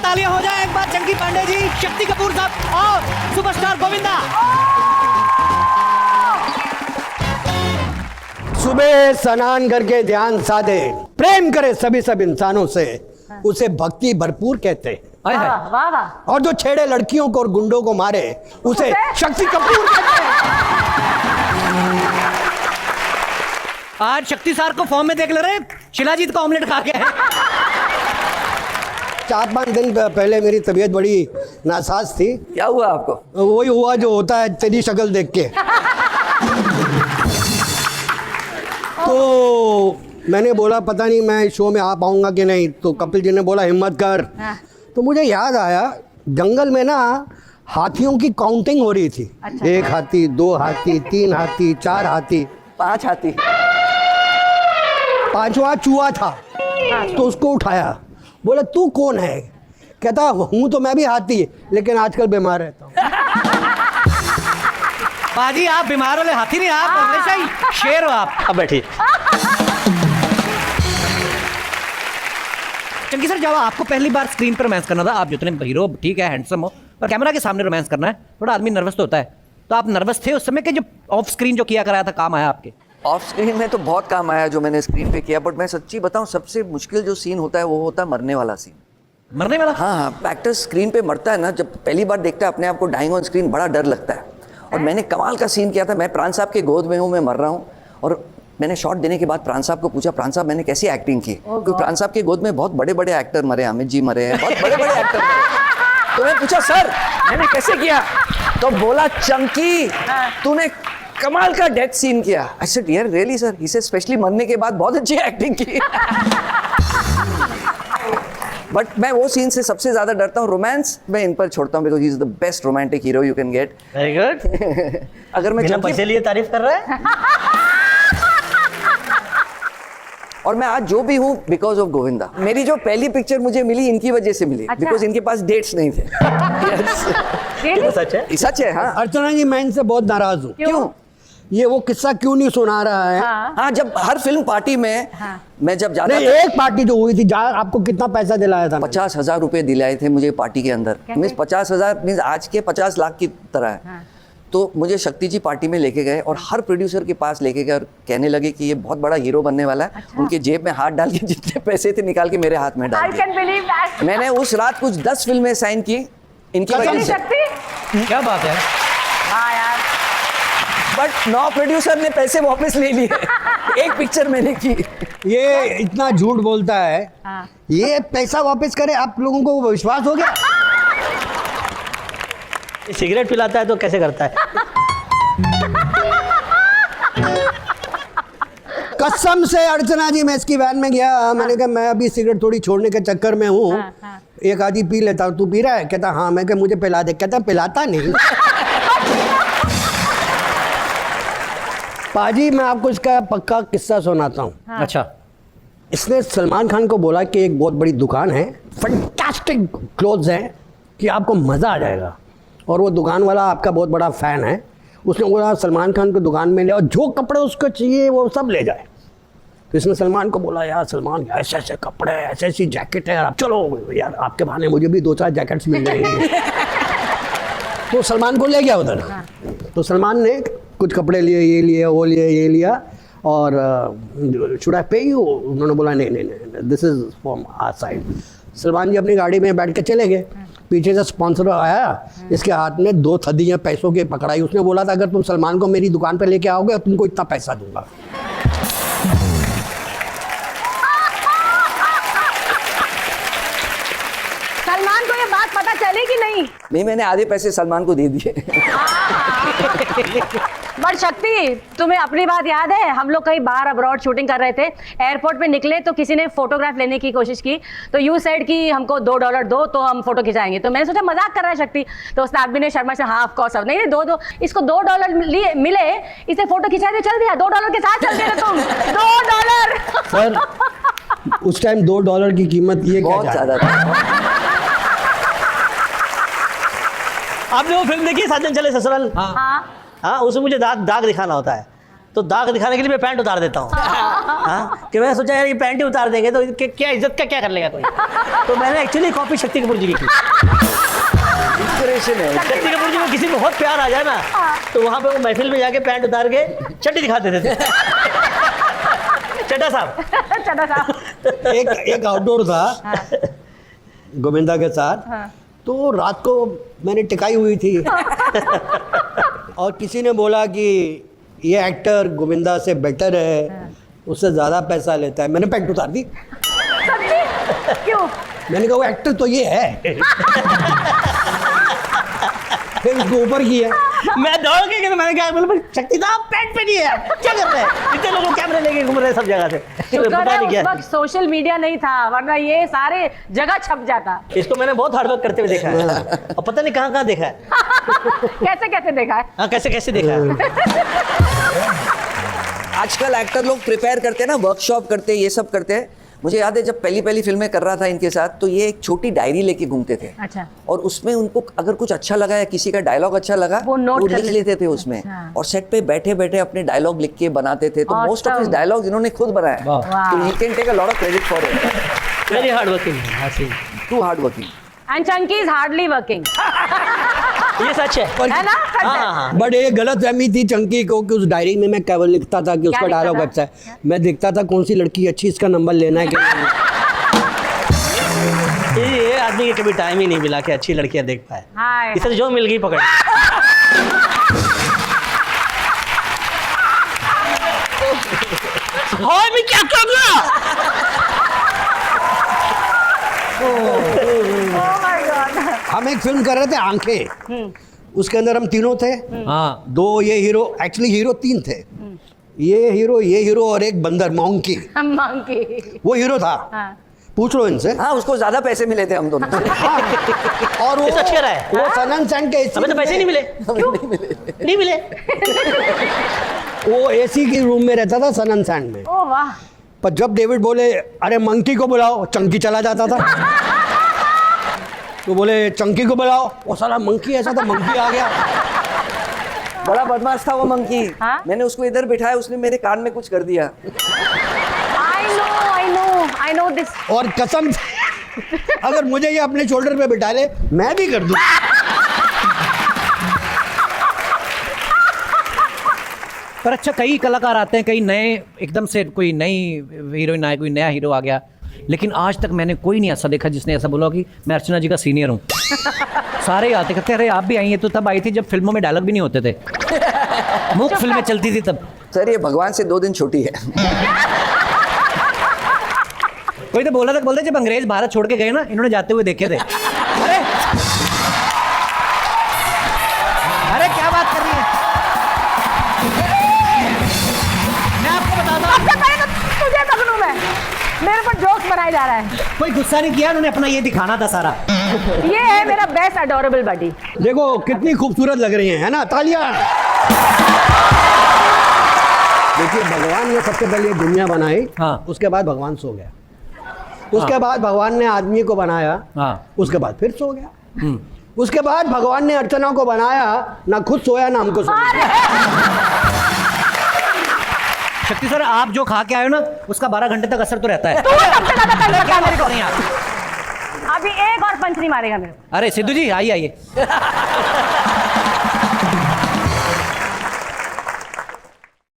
तालियां हो जाए एक बार चंकी पांडे जी, शक्ति कपूर साहब और सुपरस्टार गोविंदा। सुबह स्नान करके ध्यान साधे, प्रेम करे सभी सब इंसानों से, उसे भक्ति भरपूर कहते हैं। वाह वाह वाह। और जो छेड़े लड़कियों को और गुंडों को मारे उसे शक्ति कपूर कहते हैं। आज शक्ति सार को फॉर्म में देख ले रहे, शिलाजीत का ऑमलेट खा के है। 4-5 दिन पहले मेरी तबीयत बड़ी नासाज थी। क्या हुआ आपको? वही हुआ जो होता है तेरी शक्ल देख के। तो मैंने बोला पता नहीं मैं शो में आ पाऊंगा कि नहीं, तो कपिल जी ने बोला हिम्मत कर। तो मुझे याद आया जंगल में ना हाथियों की काउंटिंग हो रही थी। अच्छा। 1 हाथी, 2 हाथी, 3 हाथी, 4 हाथी, 5 हाथी, 5वां चूहा था। तो उसको उठाया, बोला तू कौन है? कहता हूँ तो मैं भी हाथी, लेकिन आजकल बीमार रहता हूँ। बाजी आप बीमार वाले हाथी नहीं, आप हमेशा ही शेर हो आप। अब बैठिए। चंकी सर, जब आपको पहली बार स्क्रीन पर रोमांस करना था, आप जितने हीरो ठीक है, हैंडसम हो, पर कैमरा के सामने रोमांस करना है, थोड़ा आदमी नर्वस तो होता है। तो आप नर्वस थे उस समय के जो ऑफ स्क्रीन जो किया कराया था, काम आया आपके? ऑफ स्क्रीन में तो बहुत काम आया जो मैंने स्क्रीन पे किया, बट मैं सच्ची बताऊं सबसे मुश्किल जो सीन होता है वो होता है मरने वाला सीन। मरने वाला? हाँ हाँ, एक्टर स्क्रीन पे मरता है ना, जब पहली बार देखता है अपने आप को डाइंग ऑन स्क्रीन, बड़ा डर लगता है। और मैंने कमाल का सीन किया था, मैं प्राण साहब के गोद में हूँ, मैं मर रहा हूँ, और मैंने शॉट देने के बाद प्राण साहब को पूछा, प्राण साहब मैंने कैसी एक्टिंग की? क्योंकि प्राण साहब के गोद में बहुत बड़े बड़े एक्टर मरे, अमित जी मरे हैं, बहुत बड़े बड़े एक्टर मरे। तो मैं पूछा सर मैंने कैसे किया? तो बोला चंकी तूने कमाल का डेथ सीन किया। आई सेड यार really sir? He said specially मरने के बाद बहुत अच्छी एक्टिंग की। बट मैं वो सीन से सबसे ज्यादा डरता हूँ। रोमांस मैं इन पर छोड़ता हूँ, because he is the best romantic hero you can get. Very good. अगर मैं पैसे लिए तारीफ कर रहा है। और मैं आज जो भी हूँ बिकॉज ऑफ गोविंदा। मेरी जो पहली पिक्चर मुझे मिली इनकी वजह से मिली, बिकॉज इनके पास डेट्स नहीं थे। सच है? सच है। हाँ अर्चना जी मैं इनसे बहुत नाराज हूँ। क्यों? ये वो किस्सा क्यों नहीं सुना रहा है? हाँ जब हर फिल्म पार्टी में मैं जब जाता नहीं, एक पार्टी जो हुई थी जहाँ आपको कितना पैसा दिलाया था? 50,000 रुपए दिलाए थे मुझे पार्टी के अंदर। मीन्स 50,000 मीन्स आज के 50 लाख की तरह है। तो मुझे शक्ति जी पार्टी में लेके गए और हर प्रोड्यूसर के पास लेके गए और कहने लगे कि ये बहुत बड़ा हीरो बनने वाला है। अच्छा। उनके जेब में हाथ डाल के जितने पैसे थे निकाल के मेरे हाथ में डाल दिए। मैंने उस रात कुछ 10 फिल्में साइन की इनकी वजह से। क्या बात है? हाँ यार। बट 9 प्रोड्यूसर ने पैसे वापस ले लिए। एक पिक्चर मैंने की। ये इतना झूठ बोलता है। ये पैसा वापस करे, आप लोगों को विश्वास हो गया? सिगरेट पिलाता है तो कैसे करता है? कसम से अर्चना जी मैं इसकी वैन में गया, मैंने कहा मैं अभी सिगरेट थोड़ी छोड़ने के चक्कर में हूँ, एक आधी पी लेता हूँ, तू पी रहा है? कहता हाँ। मैं कहा मुझे पिला दे। कहता पिलाता नहीं। पाजी मैं आपको इसका पक्का किस्सा सुनाता हूँ। अच्छा। इसने सलमान खान को बोला कि एक बहुत बड़ी दुकान है, फैंटास्टिक क्लोथ्स हैं कि आपको मज़ा आ जाएगा, और वो दुकान वाला आपका बहुत बड़ा फ़ैन है। उसने बोला सलमान खान को दुकान में ले और जो कपड़े उसको चाहिए वो सब ले जाए। तो इसने सलमान को बोला यार सलमान ऐसे ऐसे कपड़े, ऐसे ऐसी जैकेट है, आप चलो यार आपके बहाने मुझे भी 2-4 जैकेट्स मिल जाएंगी। तो सलमान को ले गया उधर। तो सलमान ने कुछ कपड़े लिए, ये लिए, वो लिए, ये लिया, और शुड आई पे यू? उन्होंने बोला नहीं नहीं नहीं, this is from our side. Salman ji अपनी गाड़ी में बैठ के चले गए। पीछे से स्पॉन्सर आया, इसके हाथ में 2 थदियाँ पैसों की पकड़ाई। उसने बोला था अगर तुम सलमान को मेरी दुकान पे लेके आओगे तुमको इतना पैसा दूंगा। सलमान को ये बात पता चली कि नहीं? नहीं, मैंने आधे पैसे सलमान को दे दिए। बट शक्ति तुम्हें अपनी बात याद है, हम लोग कहीं बाहर अब्रॉड शूटिंग कर रहे थे, एयरपोर्ट पे निकले तो किसी ने फोटोग्राफ लेने की कोशिश की, तो यू सेड कि हमको $2 दो तो हम फोटो खिंचाएंगे। तो मैंने सोचा मजाक कर रहा है शक्ति, तो उसने अभिनय शर्मा से हाँ ऑफ कोर्स, नहीं नहीं दो इसको $2 मिले, इसे फोटो खिंचा दे, चल दिया $2 के साथ चल दिया तुम। $2 सर उस टाइम $2 की कीमत ये बहुत ज्यादा था। आपने वो फिल्म देखी साजन चले ससुराल? हाँ हाँ, उसमें मुझे दाग दिखाना होता है। तो दाग दिखाने के लिए मैं पैंट उतार देता हूँ। हाँ, कि मैंने सोचा यार ये पैंट ही उतार देंगे तो क्या इज्जत का क्या कर लेगा कोई। तो मैंने एक्चुअली कॉपी शक्ति कपूर जी की की। इंस्पिरेशन है। शक्ति कपूर जी को किसी को बहुत प्यार आ जाए ना, तो वहाँ पे वो महफिल में जाके पैंट उतार के चड्डी दिखा देते थे। चड्डा साहब। चलो साहब। एक आउटडोर था गोविंदा के साथ। तो रात को मैंने टिकाई हुई थी और किसी ने बोला कि ये एक्टर गोविंदा से बेटर है, उससे ज़्यादा पैसा लेता है। मैंने पैंट उतार दी। सच्ची? क्यों? मैंने कहा वो एक्टर तो ये है। फिर उसको ऊपर किया। मैं दौड़ के गया, मैंने कहा बोले शक्ति साहब पैंट पे नहीं है, क्या कर रहे हैं? इतने लोग कैमरे लेके घूम रहे हैं सब जगह से। शुक्र पता है नहीं उस क्या। वक्त सोशल मीडिया नहीं था, वरना ये सारे जगह छप जाता। इसको मैंने बहुत हार्डवर्क करते हुए देखा है और पता नहीं कहाँ कहाँ देखा है। कैसे कैसे देखा है? हाँ, कैसे कैसे देखा है। आजकल एक्टर लोग प्रिपेयर करते हैं ना, वर्कशॉप करते हैं, ये सब करते हैं। मुझे याद है जब पहली फिल्में कर रहा था इनके साथ, तो ये एक छोटी डायरी लेके घूमते थे। अच्छा। और उसमें उनको अगर कुछ अच्छा लगा या किसी का डायलॉग अच्छा लगा वो नोट कर लिख लेते थे उसमें। अच्छा। और सेट पे बैठे बैठे अपने डायलॉग लिख के बनाते थे। तो most of Awesome. His dialogue इन्होंने खुद बनाया। वाह। तो he can take a lot of credit for it. Very hard working. हाँ सही, too hard working. And Chunky is hardly working. ये सच है। है ना? सच हाँ है। हाँ हाँ। बट ये गलत फहमी थी चंकी को कि उस डायरी में मैं केवल लिखता था कि उसका लिखता डायलॉग था? अच्छा है। मैं देखता था कौन सी लड़की अच्छी, इसका नंबर लेना है कि ये आदमी के कभी टाइम ही नहीं मिला कि अच्छी लड़कियां देख पाए। हाय। इसे जो मिल गई पकड़। हाय मैं क्या कर रहा? Oh my God। हम एक फिल्म कर रहे थे आंखें। उसके अंदर हम तीनों थे। हाँ, दो ये हीरो, एक्चुअली हीरो तीन थे। ये हीरो और एक बंदर मोंकी, हम मंकी। वो हीरो था। हाँ। पूछ लो इनसे। हाँ, उसको ज्यादा पैसे मिले थे हम दोनों से। और वो ये सच कह रहा है। वो सनन सेन के AC हमें तो पैसे नहीं मिले। नहीं मिले। वो AC के रूम में रहता था सनन सैंड में। ओ वाह। पर जब डेविड बोले अरे मंकी को बुलाओ, चंकी चला जाता था। तो बोले चंकी को बुलाओ, वो साला मंकी ऐसा था, मंकी आ गया। बड़ा बदमाश था वो मंकी। हाँ? मैंने उसको इधर बिठाया, उसने मेरे कान में कुछ कर दिया। I know this। और कसम से, अगर मुझे ये अपने शोल्डर पे बिठा ले मैं भी कर दूं। पर अच्छा कई कलाकार आते हैं, कई नए एकदम से कोई नई हीरोइन आए, कोई नया हीरो आ गया, लेकिन आज तक मैंने कोई नहीं ऐसा देखा जिसने ऐसा बोला कि मैं अर्चना जी का सीनियर हूँ। सारे ही आते कहते अरे आप भी आई हैं, तो तब आई थी जब फिल्मों में डायलॉग भी नहीं होते थे, मुफ्त फिल्में चलती थी तब। सर ये भगवान से 2 दिन छोटी है। कोई तो बोला था, बोलते जब अंग्रेज भारत छोड़ के गए ना, इन्होंने जाते हुए देखे थे। अरे अरे क्या बात कर रही है? मैं आपको बताता हूँ, सबसे पहले तो तुझे पकड़ूं मैं। मेरे पर जोक्स बनाया जा रहा है। कोई गुस्सा नहीं किया, उन्होंने अपना ये दिखाना था सारा। ये है मेरा बेस्ट अडोरेबल बडी। देखो कितनी खूबसूरत लग रही है ना? तालियां। देखिए भगवान ने सबसे पहले ये दुनिया बनाई। हाँ। उसके बाद भगवान सो गया। उसके बाद भगवान ने आदमी को बनाया। हाँ। उसके बाद फिर सो गया। उसके बाद भगवान ने अर्चना को बनाया, ना खुद सोया ना हमको सोया। शक्ति सर, आप जो खा के आए हो ना, उसका 12 घंटे तक असर तो रहता है। तू सबसे ज्यादा कल बता मेरे को। नहीं आप। अभी एक और पंच नहीं मारेगा मेरे को। अरे सिद्धू जी आइए आइए।